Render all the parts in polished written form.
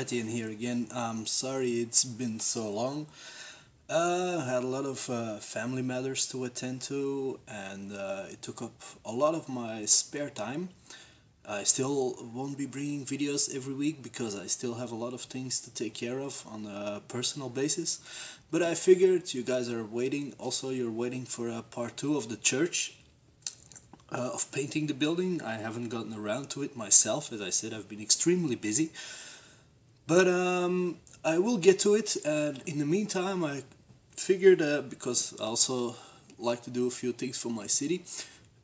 Etienne here again. I'm sorry it's been so long. I had a lot of family matters to attend to, and it took up a lot of my spare time. I still won't be bringing videos every week because I still have a lot of things to take care of on a personal basis. But I figured you guys are waiting, also you're waiting for a part 2 of the church, of painting the building. I haven't gotten around to it myself. As I said, I've been extremely busy. But I will get to it, and in the meantime I figured, because I also like to do a few things for my city,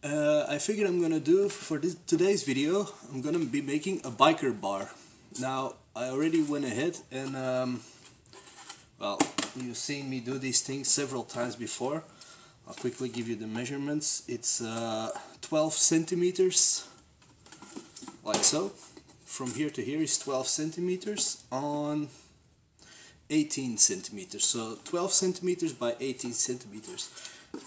I figured I'm gonna do for today's video, I'm gonna be making a biker bar. Now I already went ahead and well, you've seen me do these things several times before. I'll quickly give you the measurements. It's 12 centimeters, like so. From here to here is 12 centimeters on 18 centimeters. So 12 centimeters by 18 centimeters.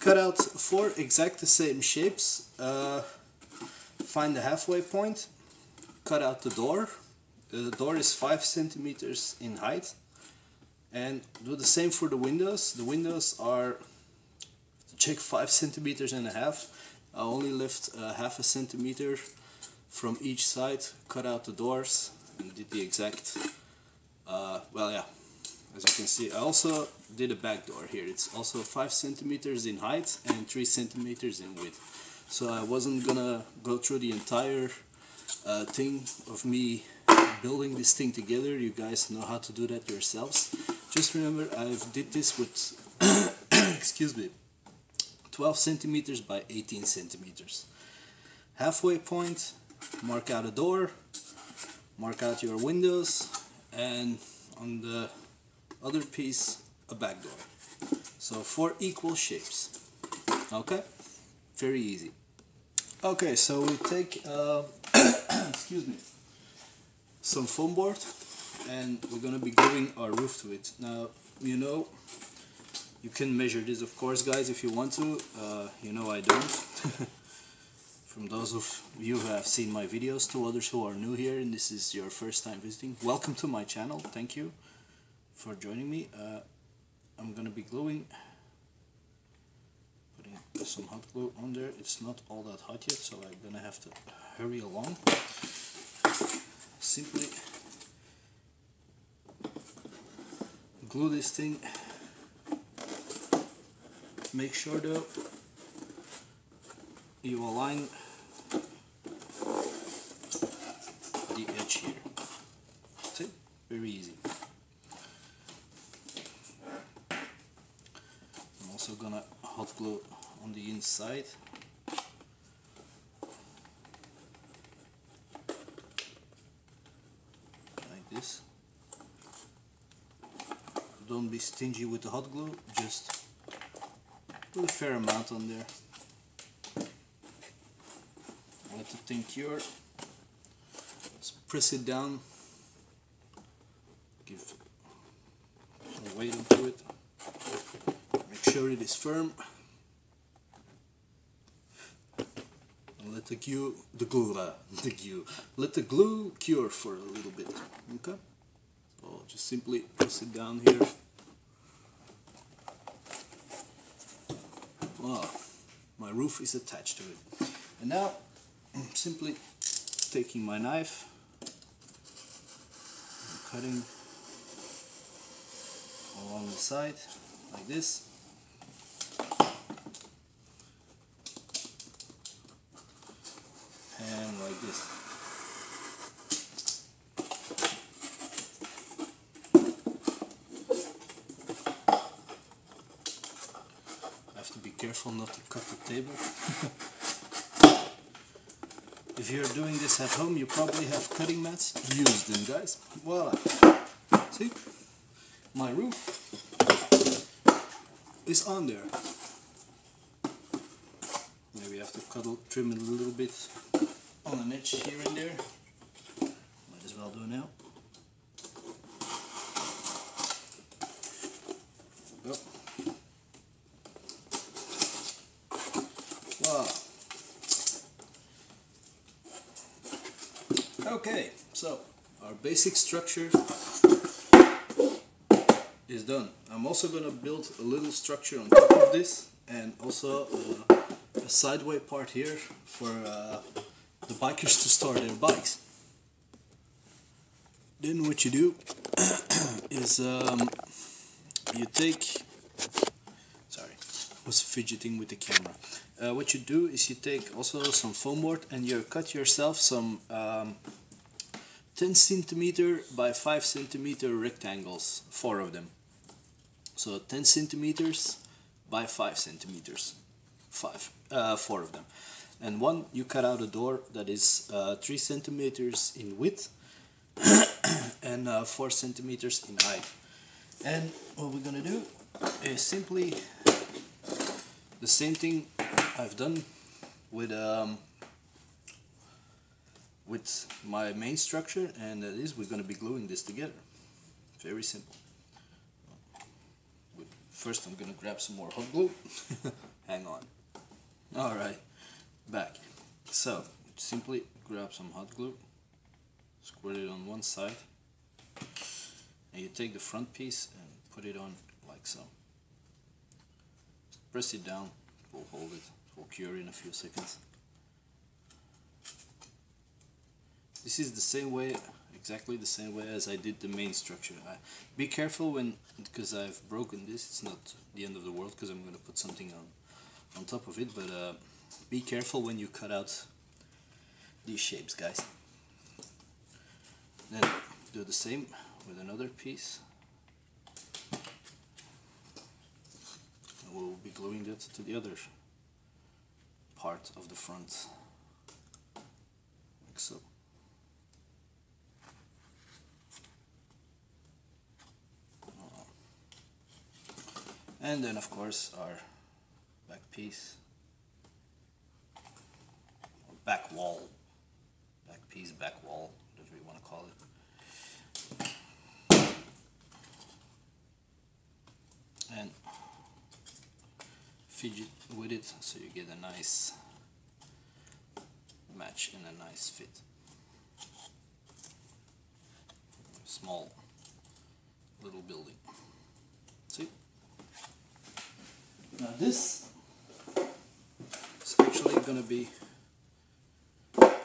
Cut out 4 exact the same shapes. Find the halfway point. Cut out the door. The door is 5 centimeters in height. And do the same for the windows. The windows are, check, 5 centimeters and a half. I only left half a centimeter from each side, cut out the doors, and did the exact, well, yeah, as you can see. I also did a back door here. It's also 5 centimeters in height and 3 centimeters in width. So I wasn't gonna go through the entire thing of me building this thing together. You guys know how to do that yourselves. Just remember, I did this with excuse me, 12 centimeters by 18 centimeters. Halfway point, mark out a door, mark out your windows, and on the other piece a back door. So 4 equal shapes. Okay, very easy. Okay, so we take excuse me, some foam board, and we're gonna be gluing our roof to it. Now, you know, you can measure this, of course, guys, if you want to. You know I don't. From those of you who have seen my videos, to others who are new here and this is your first time visiting, welcome to my channel. Thank you for joining me. I'm gonna be gluing, putting some hot glue on there. It's not all that hot yet, so I'm gonna have to hurry along. Simply glue this thing. Make sure though you align the edge here. That's it. Very easy. I'm also gonna hot glue on the inside. Like this. Don't be stingy with the hot glue, just put a fair amount on there. Let the thing cure. Just press it down. Give some weight onto it. Make sure it is firm. And let let the glue cure for a little bit. Okay. So just simply press it down here. Wow, my roof is attached to it. And now I'm simply taking my knife and cutting along the side like this. And like this. Be careful not to cut the table. If you're doing this at home, you probably have cutting mats. Use them, guys. Voila. See? My roof is on there. Maybe I have to trim it a little bit on an edge here and there. Might as well do now. Oh. Wow. Okay, so our basic structure is done. I'm also gonna build a little structure on top of this, and also a sideway part here for the bikers to store their bikes. Then what you do is you take, sorry, I was fidgeting with the camera. What you do is you take also some foam board and you cut yourself some 10 centimeter by 5 centimeter rectangles, 4 of them. So 10 centimeters by 5 centimeters, 4 of them. And one you cut out a door that is 3 centimeters in width and 4 centimeters in height. And what we're gonna do is simply the same thing I've done with my main structure, and that is we're gonna be gluing this together. Very simple. First I'm gonna grab some more hot glue. Hang on. Alright, back. So simply grab some hot glue, squirt it on one side, and you take the front piece and put it on like so. Just press it down, it will hold it, it will cure in a few seconds. This is the same way, exactly the same way as I did the main structure. Be careful when, because I've broken this, it's not the end of the world because I'm going to put something on top of it, but be careful when you cut out these shapes, guys. Then do the same with another piece. And we'll be gluing that to the other part of the front, like so. And then of course our back piece, or back wall, back piece, back wall, whatever you want to call it. And fidget with it so you get a nice match and a nice fit. Small little building. See? Now this is actually going to be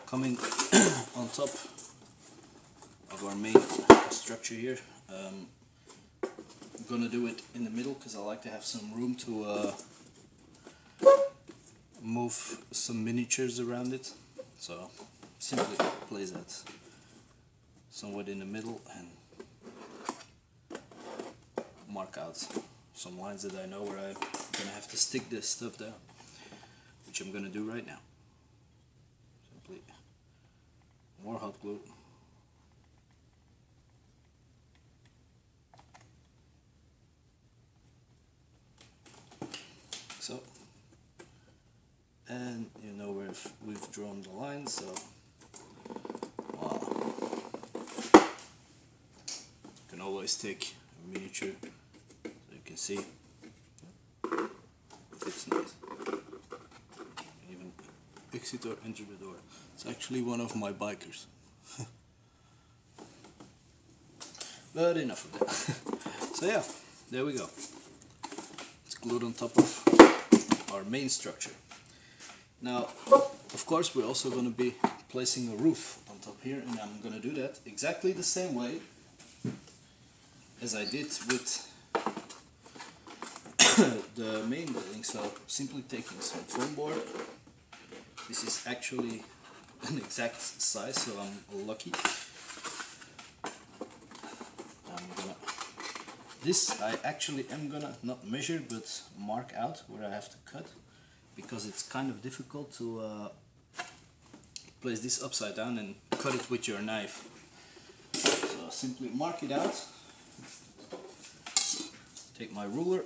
coming on top of our main structure here. I'm going to do it in the middle because I like to have some room to move some miniatures around it. So simply place that somewhat in the middle and mark out some lines that I know where I'm gonna have to stick this stuff down, which I'm gonna do right now. Simply more hot glue. So, and you know where we've drawn the lines, so you can always take a miniature so you can see. It's nice. Even exit or enter the door. It's actually one of my bikers. But enough of that. So yeah, there we go. It's glued on top of our main structure. Now, of course, we're also going to be placing a roof on top here, and I'm going to do that exactly the same way as I did with the main building. So simply taking some foam board. This is actually an exact size, so I'm lucky. This I actually am gonna not measure but mark out where I have to cut, because it's kind of difficult to place this upside down and cut it with your knife. So simply mark it out. Take my ruler,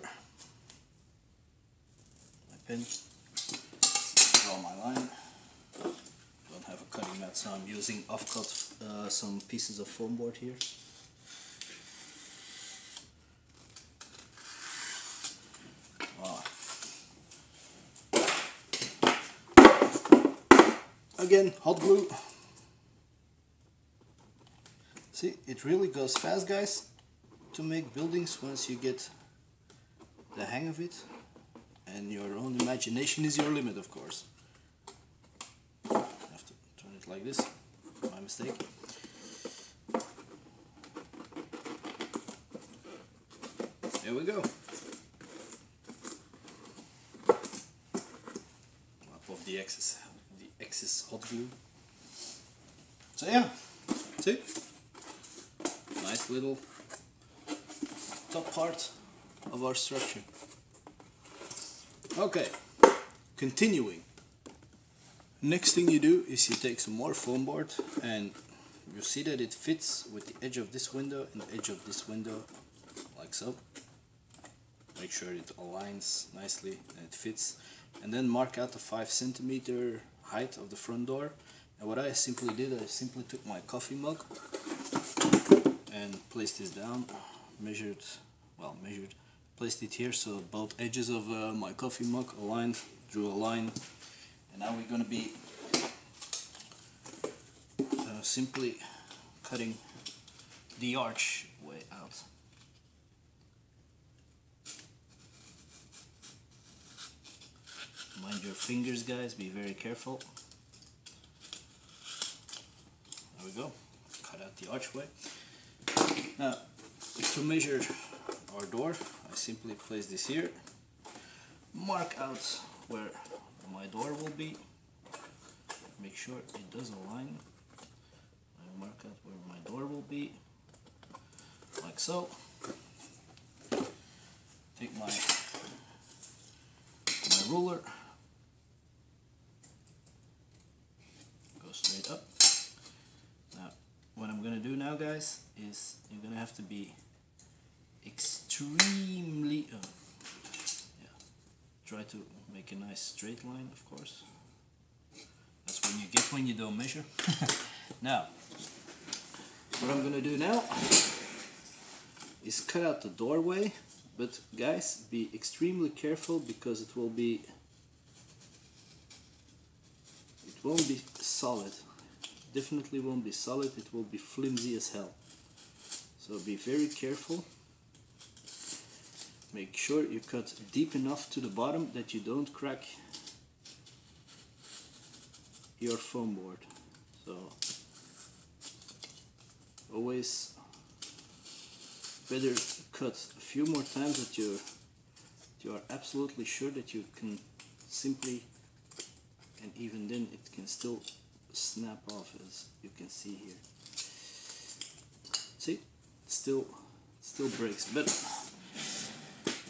pen, draw my line. Don't have a cutting mat, so I'm using offcut some pieces of foam board here. Again, hot glue. See, it really goes fast, guys, to make buildings once you get the hang of it, and your own imagination is your limit, of course. I have to turn it like this, my mistake. There we go. Up of the excess hot glue. So yeah, see? Nice little top part of our structure. Okay, continuing. Next thing you do is you take some more foam board and you see that it fits with the edge of this window and the edge of this window, like so. Make sure it aligns nicely and it fits, and then mark out the 5 centimeter height of the front door. And what I simply did, I simply took my coffee mug and placed this down, placed it here so both edges of my coffee mug aligned, drew a line, and now we're going to be simply cutting the archway out. Mind your fingers, guys, be very careful. There we go, cut out the archway. Now, to measure our door, I simply place this here, mark out where my door will be, make sure it does align. I mark out where my door will be, like so. Take my ruler, go straight up. Now, what I'm gonna do now, guys, is you're gonna have to be extremely try to make a nice straight line, of course. That's what you get when you don't measure. Now, what I'm gonna do now is cut out the doorway, but guys, be extremely careful because it won't be solid. Definitely won't be solid, it will be flimsy as hell. So be very careful. Make sure you cut deep enough to the bottom that you don't crack your foam board. So always better cut a few more times that you are absolutely sure that you can simply, and even then it can still snap off, as you can see here. See, still breaks, but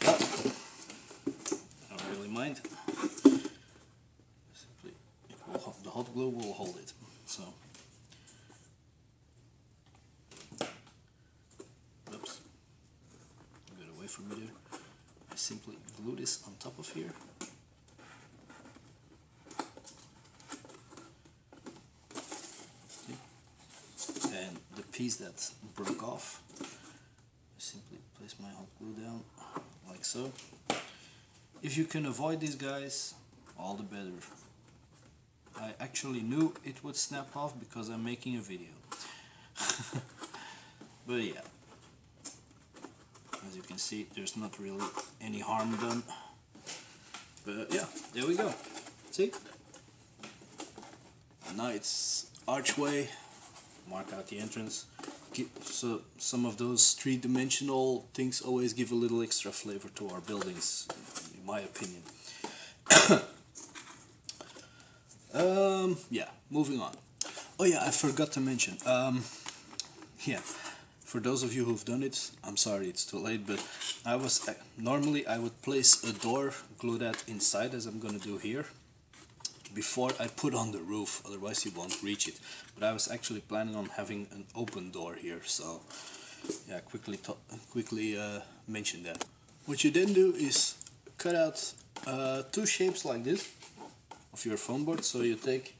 I don't really mind. Simply, the hot glue will hold it. So, oops, get away from me there. I simply glue this on top of here. See? And the piece that broke off, I simply place my hot glue down like so. If you can avoid these, guys, all the better. I actually knew it would snap off because I'm making a video. But yeah, as you can see, there's not really any harm done. But yeah, there we go. See? Now it's archway. Mark out the entrance. So some of those three-dimensional things always give a little extra flavor to our buildings, in my opinion. Yeah, moving on. Oh yeah, I forgot to mention. Yeah, for those of you who've done it, I'm sorry it's too late, but normally I would place a door, glue that inside as I'm gonna do here, before I put on the roof, otherwise you won't reach it. But I was actually planning on having an open door here, so yeah, quickly mention that. What you then do is cut out two shapes like this of your foam board. So you take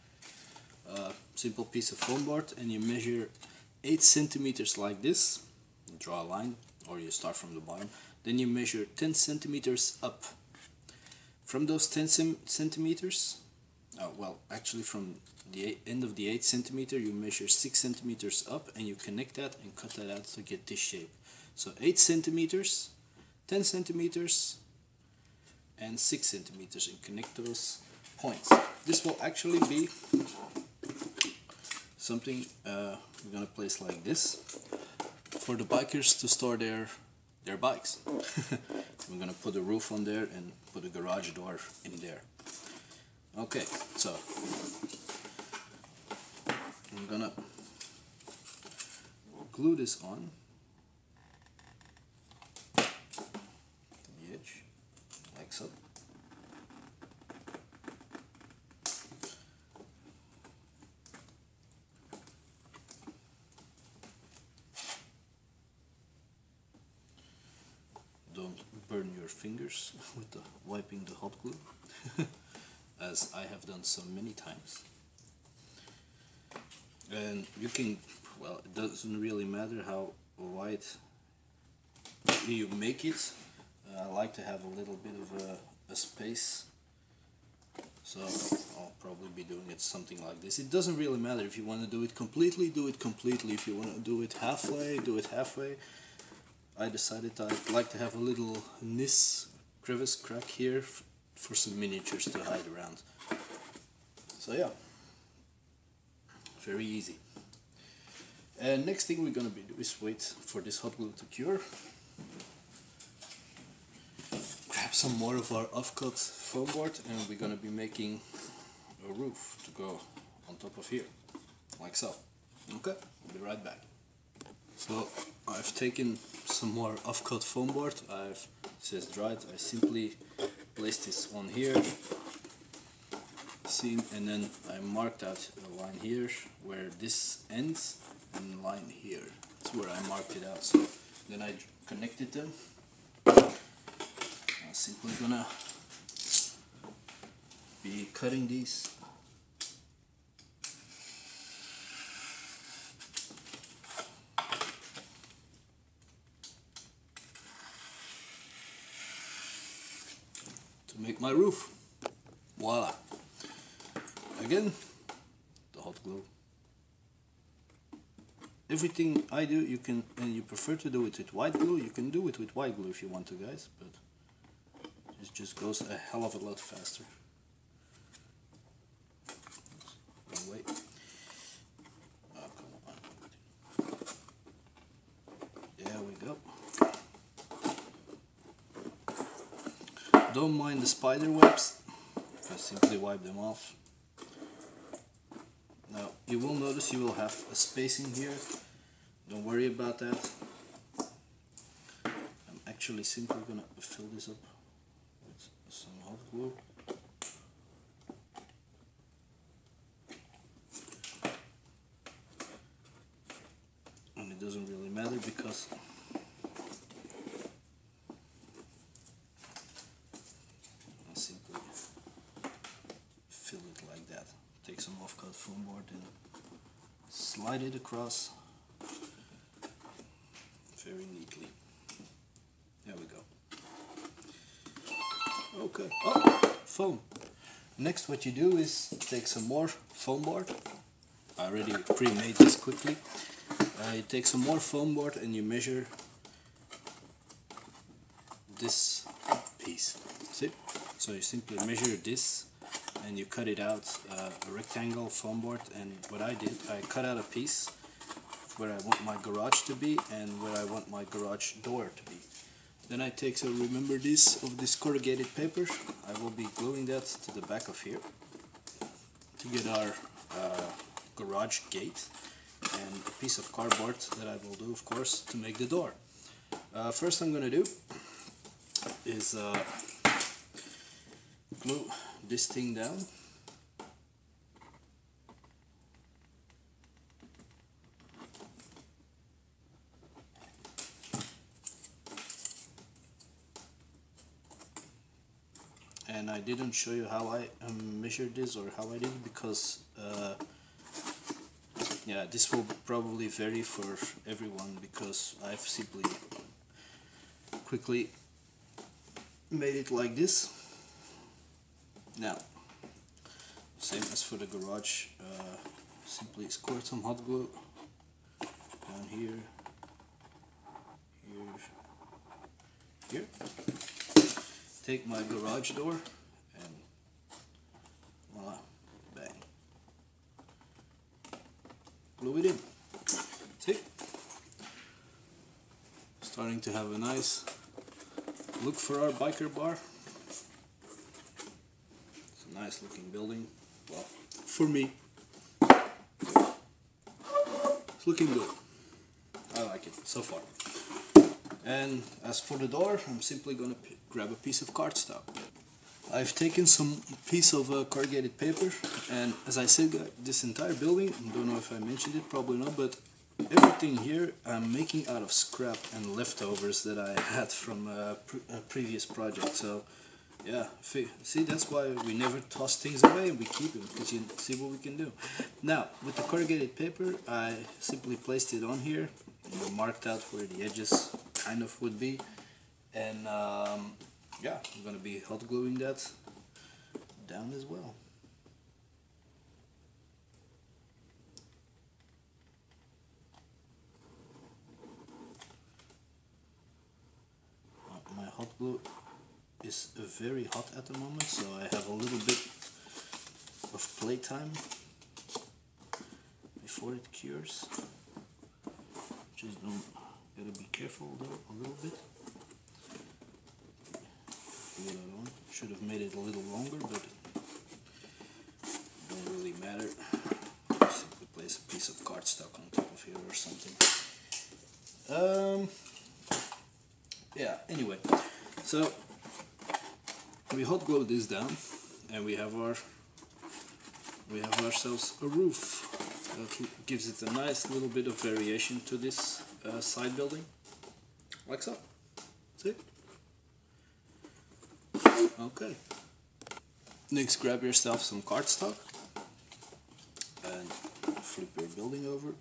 a simple piece of foam board and you measure 8 centimeters like this, you draw a line, or you start from the bottom, then you measure 10 centimeters up. From those 10 centimeters, well, actually from the end of the 8 centimeter you measure 6 centimeters up and you connect that and cut that out to get this shape. So 8 centimeters, 10 centimeters and 6 centimeters, and connect those points. This will actually be something we're gonna place like this for the bikers to store their bikes. We're gonna put a roof on there and put a garage door in there. Okay, so I'm gonna glue this on to the edge, like so. Don't burn your fingers with wiping the hot glue, as I have done so many times. And you can, well, it doesn't really matter how wide you make it. I like to have a little bit of a space, so I'll probably be doing it something like this. It doesn't really matter if you want to do it completely, do it completely. If you want to do it halfway, do it halfway. I decided I'd like to have a little crevice crack here for some miniatures to hide around. So yeah, very easy. And next thing we're gonna do is wait for this hot glue to cure. Grab some more of our offcut foam board and we're gonna be making a roof to go on top of here, like so. Okay, I'll be right back. So I've taken some more offcut foam board. It says dried. I simply place this on here, seam, and then I marked out a line here where this ends and a line here. That's where I marked it out. So then I connected them. I'm simply gonna be cutting these. To make my roof. Voila. Again, the hot glue. Everything I do, you can, and you prefer to do it with white glue, you can do it with white glue if you want to, guys, but it just goes a hell of a lot faster. Wrong way. Oh, come on. There we go. Don't mind the spider webs, I simply wipe them off. Now you will notice you will have a spacing here, don't worry about that. I'm actually simply gonna fill this up with some hot glue. And it doesn't really matter because fill it like that. Take some offcut foam board and slide it across very neatly. There we go. Okay. Oh, foam. Next, what you do is take some more foam board. I already pre-made this quickly. You take some more foam board and you measure this piece. See? So you simply measure this and you cut it out, a rectangle foam board, and what I did, I cut out a piece where I want my garage to be and where I want my garage door to be. Then I take, so remember this, of this corrugated paper, I will be gluing that to the back of here to get our garage gate, and a piece of cardboard that I will do, of course, to make the door. First I'm gonna do is glue this thing down. And I didn't show you how I measured this or how I did it because yeah, this will probably vary for everyone because I've simply quickly made it like this. Now, Same as for the garage, simply squirt some hot glue down here, here. Take my garage door and voila, bang. Glue it in. See? Starting to have a nice look for our biker bar. It's a nice looking building. Well, for me, it's looking good. I like it so far. And as for the door, I'm simply gonna grab a piece of cardstock. I've taken some piece of corrugated paper, and as I said, this entire building, I don't know if I mentioned it, probably not, but everything here I'm making out of scrap and leftovers that I had from a previous project. So yeah, see, that's why we never toss things away, we keep them, because you see what we can do. Now, with the corrugated paper, I simply placed it on here, marked out where the edges kind of would be, and yeah, I'm gonna be hot gluing that down as well. My hot glue is very hot at the moment, so I have a little bit of playtime before it cures. Just gotta be careful though, a little bit. Should have made it a little longer, but it don't really matter. Simply place a piece of cardstock on top of here or something. Yeah, anyway, so we hot glue this down, and we have ourselves a roof that gives it a nice little bit of variation to this side building, like so. See? Okay. Next, grab yourself some cardstock and flip your building over.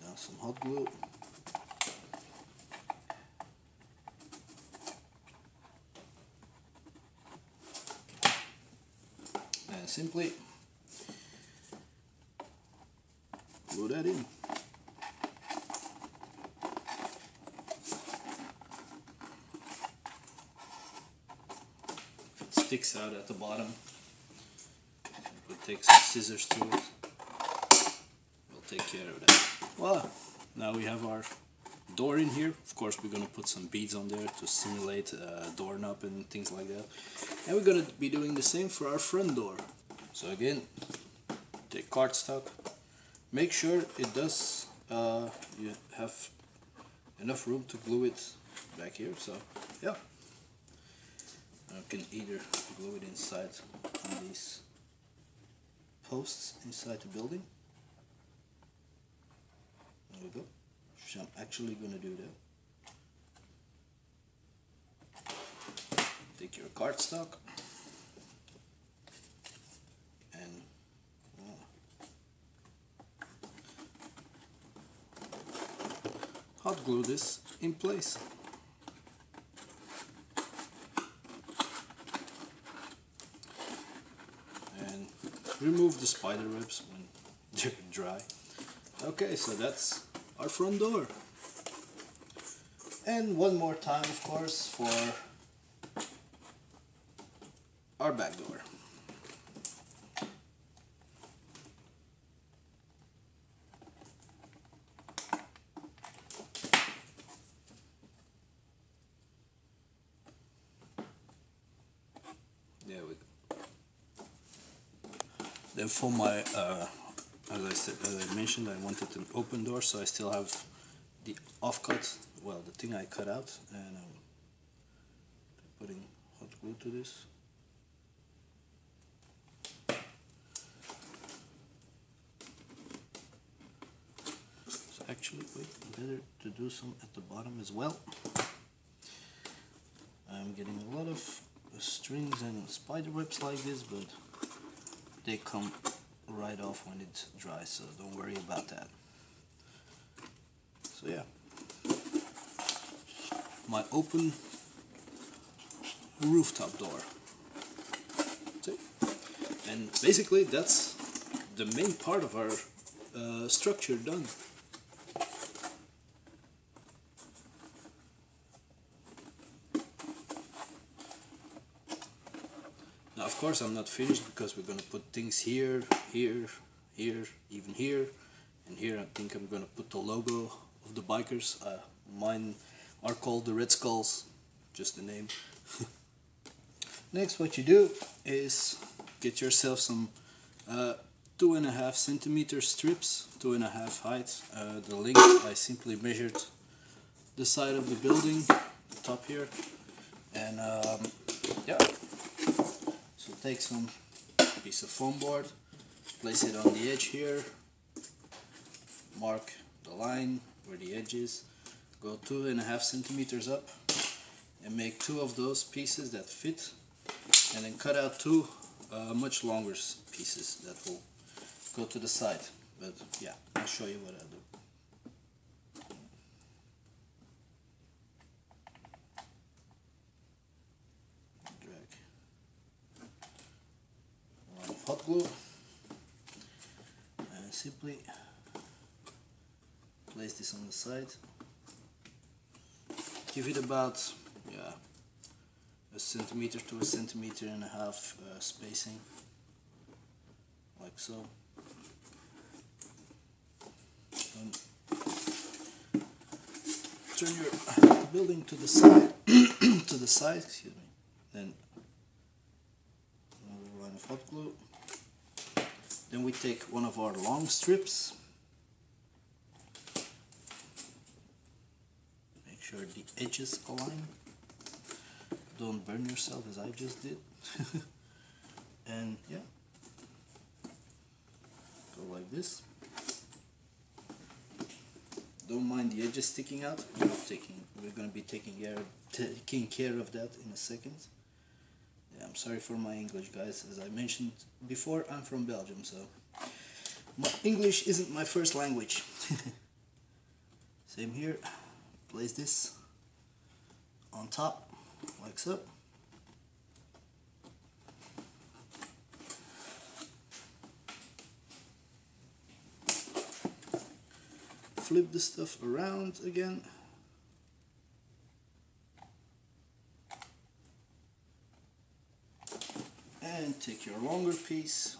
Now some hot glue. And simply glue that in. Sticks out at the bottom, we'll take some scissors to it, we'll take care of that. Voila! Now we have our door in here. Of course we're going to put some beads on there to simulate a doorknob and things like that, and we're going to be doing the same for our front door. So again, take cardstock, make sure it does, you have enough room to glue it back here, so yeah. I can either glue it inside on these posts inside the building. There we go. So I'm actually going to do that. Take your cardstock and hot glue this in place. Remove the spider webs when they're dry. Okay, so that's our front door. And one more time, of course, for our back door. There we go. Then for my, as I mentioned, I wanted an open door, so I still have the offcut, well, the thing I cut out, and I'm putting hot glue to this. So actually, wait, better to do some at the bottom as well. I'm getting a lot of strings and spider webs like this, but they come right off when it dries, so don't worry about that. So yeah, my open rooftop door. See? And basically that's the main part of our structure done. Now of course I'm not finished, because we're gonna put things here, here, here, even here, and here I think I'm gonna put the logo of the bikers. Mine are called the Red Skulls, just the name. Next, what you do is get yourself some 2.5 centimeter strips, 2.5 height. The length, I simply measured the side of the building, the top here, and yeah. So take some piece of foam board, place it on the edge here, mark the line where the edge is, go 2.5 centimeters up, and make 2 of those pieces that fit, and then cut out 2 much longer pieces that will go to the side. But yeah, I'll show you what I do. Drag a lot of hot glue and simply place this on the side. Give it about, yeah, 1 centimeter to 1.5 centimeters spacing, like so. And turn your building to the side, to the side, excuse me. Then another line of hot glue. Then we take one of our long strips. Make sure the edges align. Don't burn yourself as I just did. And yeah, go like this. Don't mind the edges sticking out. We're going to be taking care of that in a second. Yeah, I'm sorry for my English, guys. As I mentioned before, I'm from Belgium, so English isn't my first language. Same here. Place this on top, like so. Flip the stuff around again. And take your longer piece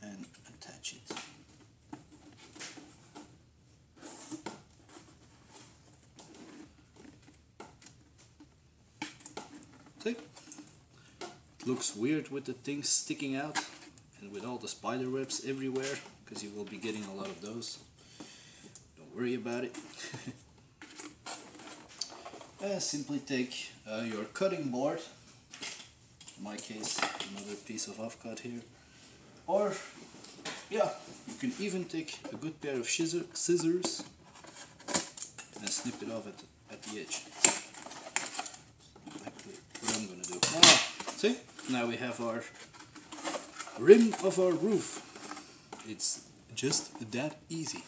and attach it. See? It looks weird with the things sticking out and with all the spider webs everywhere, because you will be getting a lot of those. Don't worry about it. Simply take your cutting board, in my case another piece of offcut here, or yeah, you can even take a good pair of scissors and snip it off at the edge. Exactly what I'm gonna do. See, now we have our rim of our roof. It's just that easy.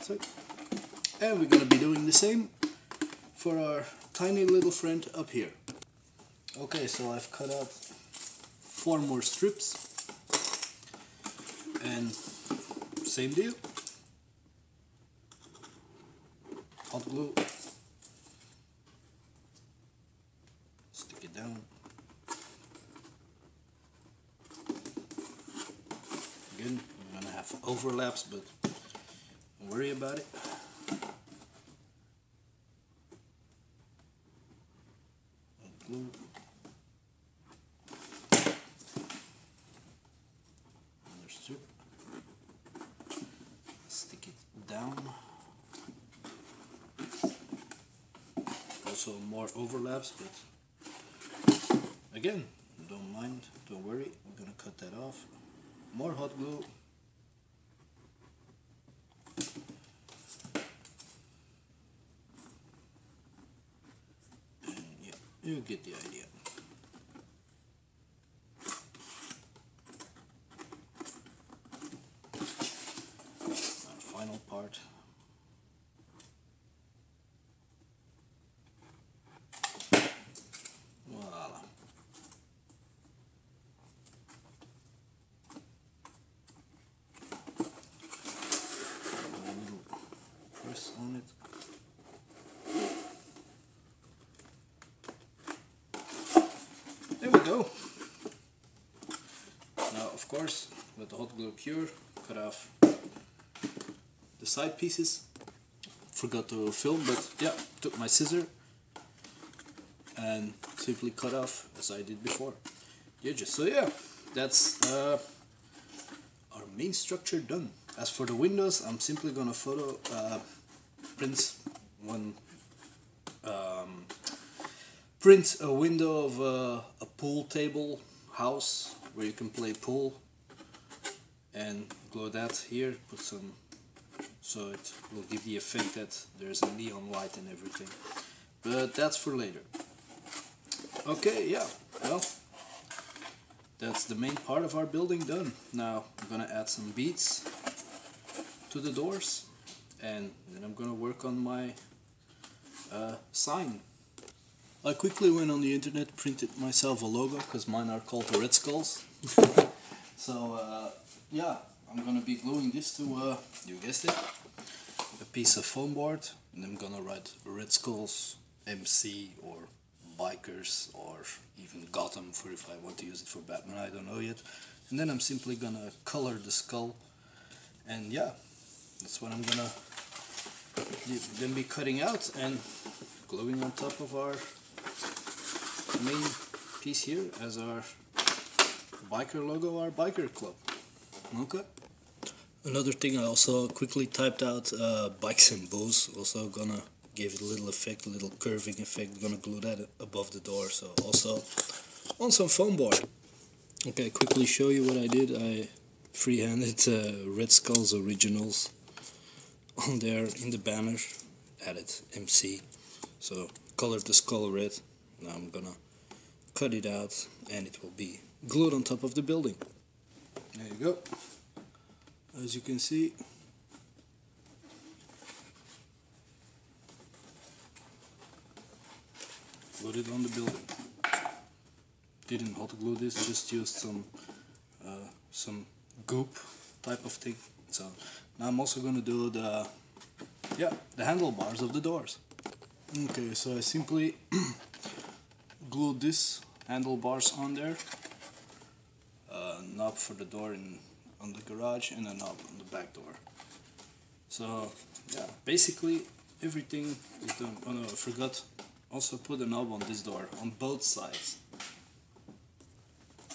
So, and we're gonna be doing the same for our tiny little friend up here. Okay, so I've cut out 4 more strips, and same deal. Hot glue. Stick it down. Again, we're gonna have overlaps, but don't worry about it. Glue. Another strip. Stick it down. Also more overlaps, but again, don't mind, don't worry. We're gonna cut that off. More hot glue. And yeah, you get the idea. Our final part. press on it. There we go. Now, of course, with the hot glue cure, cut off the side pieces. Forgot to film, but yeah, took my scissor and simply cut off as I did before the edges. So yeah, that's our main structure done. As for the windows, I'm simply gonna print a window of a pool table house where you can play pool, and glue that here, put some, so it will give the effect that there's a neon light and everything, but that's for later. Okay, yeah, well, that's the main part of our building done. Now I'm gonna add some beads to the doors, and then I'm gonna work on my sign. I quickly went on the internet, printed myself a logo, because mine are called the Red Skulls. So yeah, I'm gonna be gluing this to, you guessed it, a piece of foam board, and I'm gonna write Red Skulls MC, or Bikers, or even Gotham for if I want to use it for Batman, I don't know yet. And then I'm simply gonna color the skull, and yeah, that's what I'm gonna then be cutting out and gluing on top of our main piece here as our biker logo, our biker club. Okay. Another thing, I also quickly typed out bikes and bows. Also gonna give it a little effect, a little curving effect. Gonna glue that above the door. So also on some foam board. Okay, quickly show you what I did. I freehanded Red Skulls Originals on there in the banner. Added MC. So colored the skull red. Now I'm gonna cut it out and it will be glued on top of the building. There you go. As you can see, glued it on the building. Didn't hot glue this, just used some goop type of thing. So now I'm also gonna do the handlebars of the doors. Okay, so I simply glued this handlebars on there, knob for the door on the garage, and a knob on the back door. So yeah, basically everything is done. Oh no, I forgot, also put a knob on this door on both sides.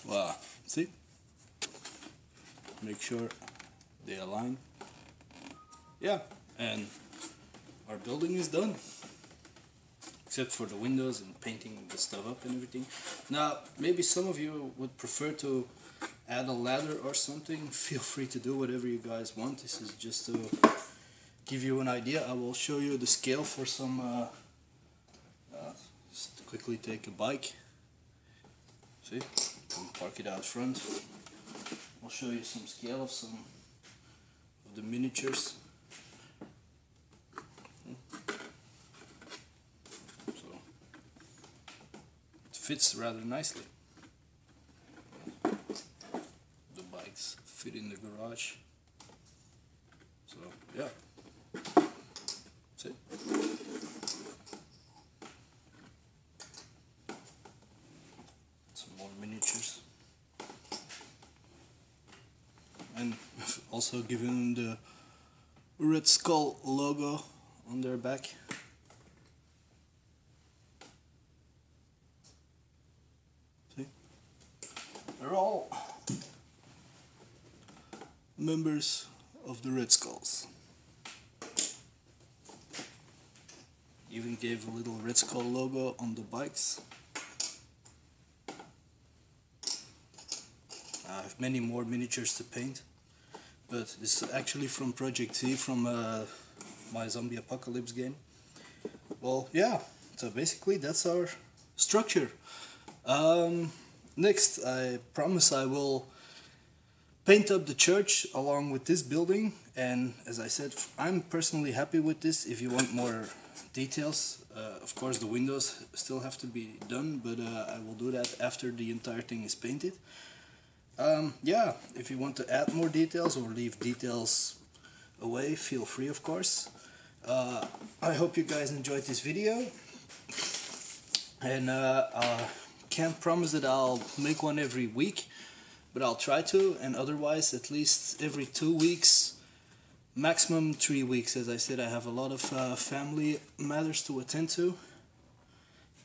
Wow, see? Make sure they align. Yeah, and our building is done. Except for the windows and painting the stuff up and everything. Now, maybe some of you would prefer to add a ladder or something. Feel free to do whatever you guys want. This is just to give you an idea. I will show you the scale for some, just quickly take a bike. See, and park it out front. I'll show you some scale of some of the miniatures. Fits rather nicely. The bikes fit in the garage. So yeah, that's it. Some more miniatures, and also given the Red Skull logo on their back. They're all members of the Red Skulls. Even gave a little Red Skull logo on the bikes. I have many more miniatures to paint, but this is actually from Project Z, from my zombie apocalypse game. Well, yeah, so basically that's our structure. Next, I promise I will paint up the church along with this building, and as I said, I'm personally happy with this. If you want more details, of course the windows still have to be done, but I will do that after the entire thing is painted. Yeah, if you want to add more details or leave details away, feel free, of course. I hope you guys enjoyed this video, and I can't promise that I'll make one every week, but I'll try to, and otherwise at least every 2 weeks, maximum 3 weeks. As I said, I have a lot of family matters to attend to,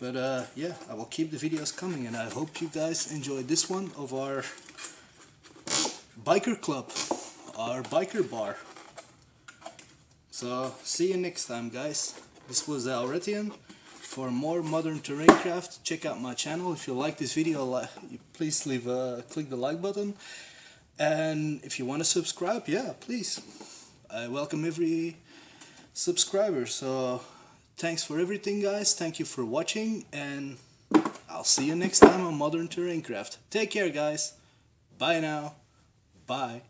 but yeah, I will keep the videos coming, and I hope you guys enjoyed this one of our biker club, our biker bar. So see you next time, guys. This was Alretian. For more modern terrain craft, check out my channel. If you like this video, please click the like button, and if you want to subscribe, yeah, please. I welcome every subscriber. So thanks for everything, guys. Thank you for watching, and I'll see you next time on Modern Terrain Craft. Take care, guys. Bye now. Bye.